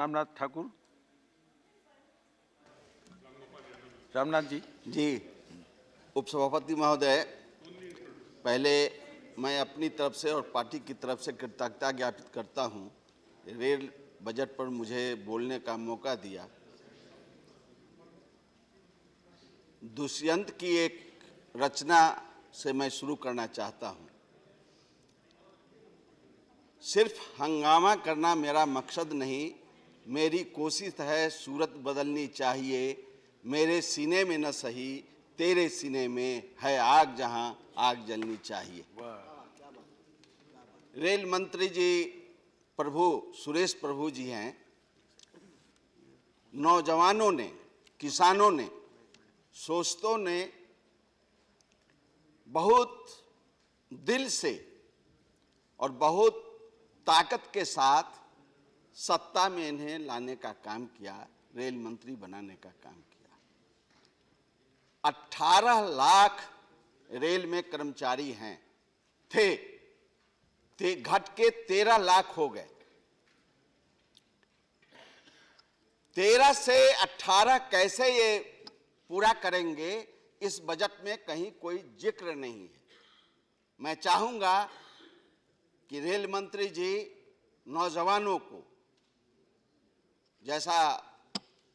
रामनाथ ठाकुर। रामनाथ जी। जी, उपसभापति महोदय, पहले मैं अपनी तरफ से और पार्टी की तरफ से कृतज्ञता ज्ञापित करता हूं, रेल बजट पर मुझे बोलने का मौका दिया। दुष्यंत की एक रचना से मैं शुरू करना चाहता हूं। सिर्फ हंगामा करना मेरा मकसद नहीं, मेरी कोशिश है सूरत बदलनी चाहिए। मेरे सीने में न सही, तेरे सीने में है आग, जहां आग जलनी चाहिए। रेल मंत्री जी प्रभु सुरेश प्रभु जी हैं। नौजवानों ने, किसानों ने, शोषितों ने बहुत दिल से और बहुत ताकत के साथ सत्ता में इन्हें लाने का काम किया, रेल मंत्री बनाने का काम किया। 18 लाख रेल में कर्मचारी हैं, थे घट के 13 लाख हो गए। 13 से 18 कैसे ये पूरा करेंगे, इस बजट में कहीं कोई जिक्र नहीं है। मैं चाहूंगा कि रेल मंत्री जी नौजवानों को, जैसा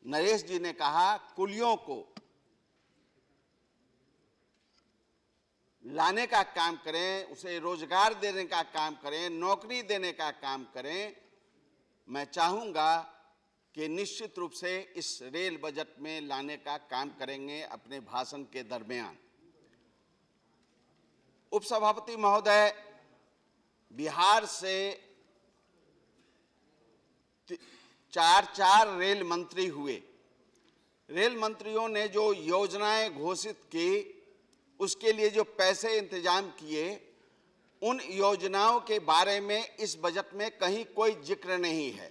नरेश जी ने कहा, कुलियों को लाने का काम करें, उसे रोजगार देने का काम करें, नौकरी देने का काम करें। मैं चाहूंगा कि निश्चित रूप से इस रेल बजट में लाने का काम करेंगे अपने भाषण के दरमियान। उपसभापति महोदय, बिहार से 4 रेल मंत्री हुए। रेल मंत्रियों ने जो योजनाएं घोषित की, उसके लिए जो पैसे इंतजाम किए, उन योजनाओं के बारे में इस बजट में कहीं कोई जिक्र नहीं है,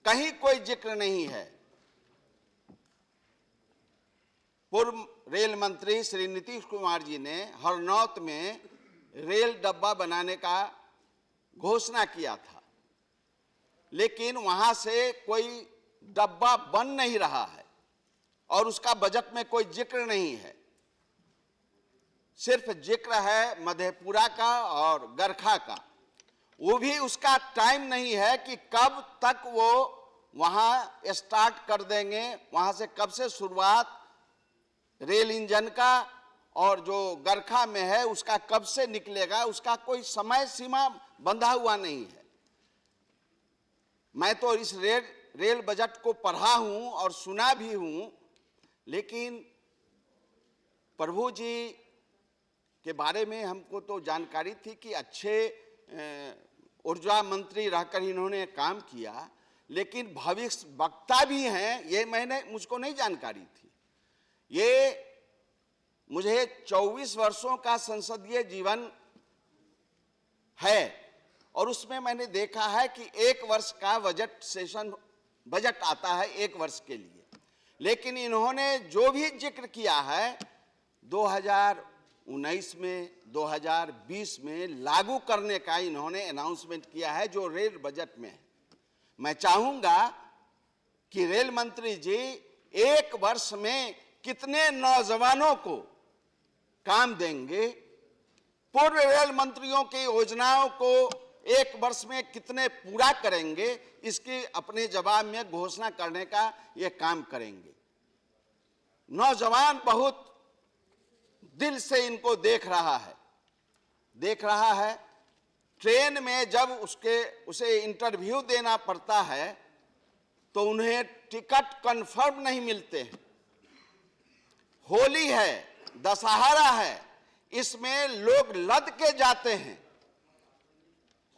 कहीं कोई जिक्र नहीं है। पूर्व रेल मंत्री श्री नीतीश कुमार जी ने हरनौत में रेल डब्बा बनाने का घोषणा किया था, लेकिन वहां से कोई डब्बा बन नहीं रहा है और उसका बजट में कोई जिक्र नहीं है। सिर्फ जिक्र है मधेपुरा का और गरखा का, वो भी उसका टाइम नहीं है कि कब तक वो वहां स्टार्ट कर देंगे, वहां से कब से शुरुआत रेल इंजन का, और जो गरखा में है उसका कब से निकलेगा, उसका कोई समय सीमा बंधा हुआ नहीं है। मैं तो इस रेल बजट को पढ़ा हूं और सुना भी हूं, लेकिन प्रभु जी के बारे में हमको तो जानकारी थी कि अच्छे ऊर्जा मंत्री रहकर इन्होंने काम किया, लेकिन भविष्य वक्ता भी हैं, ये मुझको नहीं जानकारी थी। ये मुझे 24 वर्षों का संसदीय जीवन है और उसमें मैंने देखा है कि 1 वर्ष का बजट आता है 1 वर्ष के लिए, लेकिन इन्होंने जो भी जिक्र किया है 2019 में, 2020 में लागू करने का इन्होंने अनाउंसमेंट किया है, जो रेल बजट में है। मैं चाहूंगा कि रेल मंत्री जी 1 वर्ष में कितने नौजवानों को काम देंगे, पूर्व रेल मंत्रियों की योजनाओं को 1 वर्ष में कितने पूरा करेंगे, इसकी अपने जवाब में घोषणा करने का ये काम करेंगे। नौजवान बहुत दिल से इनको देख रहा है। ट्रेन में जब उसे इंटरव्यू देना पड़ता है तो उन्हें टिकट कंफर्म नहीं मिलते हैं। होली है, दशहरा है, इसमें लोग लद के जाते हैं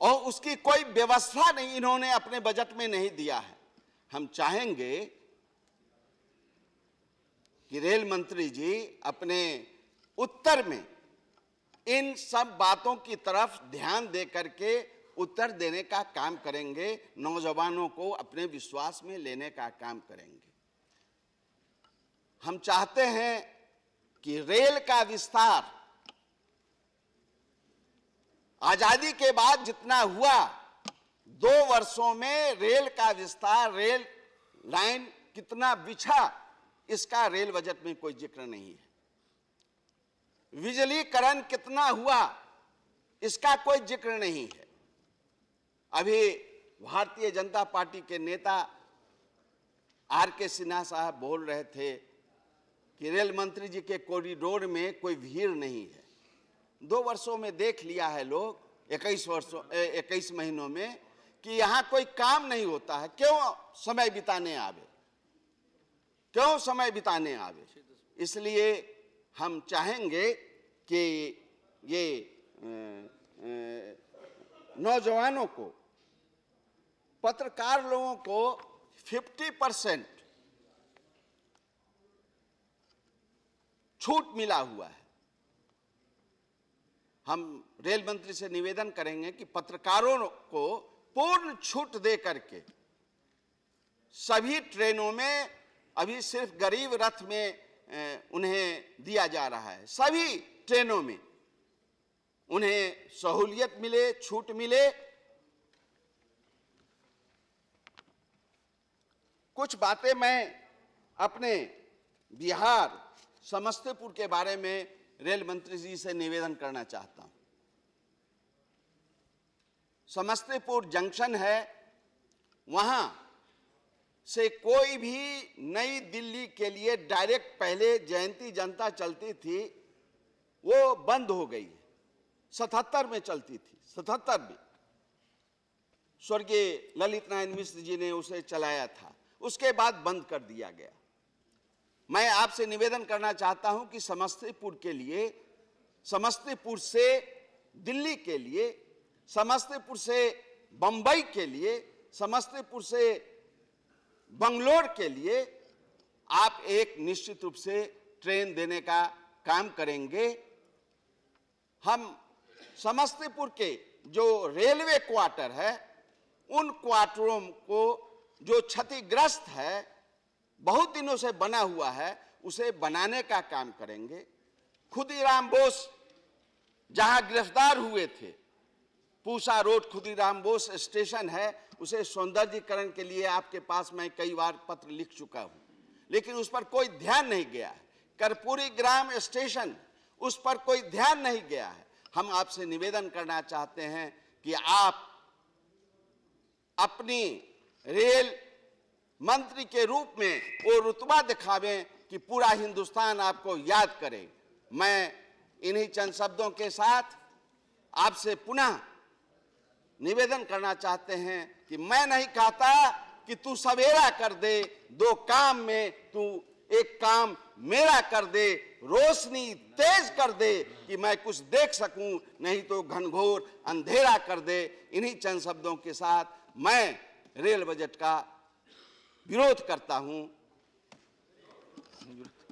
और उसकी कोई व्यवस्था नहीं इन्होंने अपने बजट में नहीं दिया है। हम चाहेंगे कि रेल मंत्री जी अपने उत्तर में इन सब बातों की तरफ ध्यान दे करके उत्तर देने का काम करेंगे, नौजवानों को अपने विश्वास में लेने का काम करेंगे। हम चाहते हैं कि रेल का विस्तार आजादी के बाद जितना हुआ, 2 वर्षों में रेल का विस्तार, रेल लाइन कितना बिछा, इसका रेल बजट में कोई जिक्र नहीं है। बिजलीकरण कितना हुआ, इसका कोई जिक्र नहीं है। अभी भारतीय जनता पार्टी के नेता आर.के. सिन्हा साहब बोल रहे थे कि रेल मंत्री जी के कॉरिडोर में कोई भीड़ नहीं है। 2 वर्षों में देख लिया है लोग, 21 महीनों में, कि यहां कोई काम नहीं होता है। क्यों समय बिताने आवे, क्यों समय बिताने आवे? इसलिए हम चाहेंगे कि ये नौजवानों को, पत्रकार लोगों को 50% छूट मिला हुआ है। हम रेल मंत्री से निवेदन करेंगे कि पत्रकारों को पूर्ण छूट दे करके सभी ट्रेनों में, अभी सिर्फ गरीब रथ में उन्हें दिया जा रहा है, सभी ट्रेनों में उन्हें सहूलियत मिले, छूट मिले। कुछ बातें मैं अपने बिहार समस्तीपुर के बारे में रेल मंत्री जी से निवेदन करना चाहता हूं। समस्तीपुर जंक्शन है, वहां से कोई भी नई दिल्ली के लिए डायरेक्ट पहले जयंती जनता चलती थी, वो बंद हो गई है। 77 में चलती थी, 77 में स्वर्गीय ललित नारायण मिश्र जी ने उसे चलाया था, उसके बाद बंद कर दिया गया। मैं आपसे निवेदन करना चाहता हूं कि समस्तीपुर के लिए, समस्तीपुर से दिल्ली के लिए, समस्तीपुर से बंबई के लिए, समस्तीपुर से बंगलोर के लिए आप एक निश्चित रूप से ट्रेन देने का काम करेंगे। हम समस्तीपुर के जो रेलवे क्वार्टर है, उन क्वार्टरों को जो क्षतिग्रस्त है, बहुत दिनों से बना हुआ है, उसे बनाने का काम करेंगे। खुदीराम बोस जहां गिरफ्तार हुए थे, पूसा रोड खुदीराम बोस स्टेशन है, उसे सौंदर्यीकरण के लिए आपके पास मैं कई बार पत्र लिख चुका हूं, लेकिन उस पर कोई ध्यान नहीं गया है। कर्पूरी ग्राम स्टेशन, उस पर कोई ध्यान नहीं गया है। हम आपसे निवेदन करना चाहते हैं कि आप अपनी रेल मंत्री के रूप में वो रुतबा दिखावें कि पूरा हिंदुस्तान आपको याद करे। मैं इन्हीं चंद शब्दों के साथ आपसे पुनः निवेदन करना चाहते हैं कि मैं नहीं कहता कि तू सवेरा कर दे, 2 काम में तू एक काम मेरा कर दे, रोशनी तेज कर दे कि मैं कुछ देख सकूं, नहीं तो घनघोर अंधेरा कर दे। इन्हीं चंद शब्दों के साथ मैं रेल बजट का विरोध करता हूं।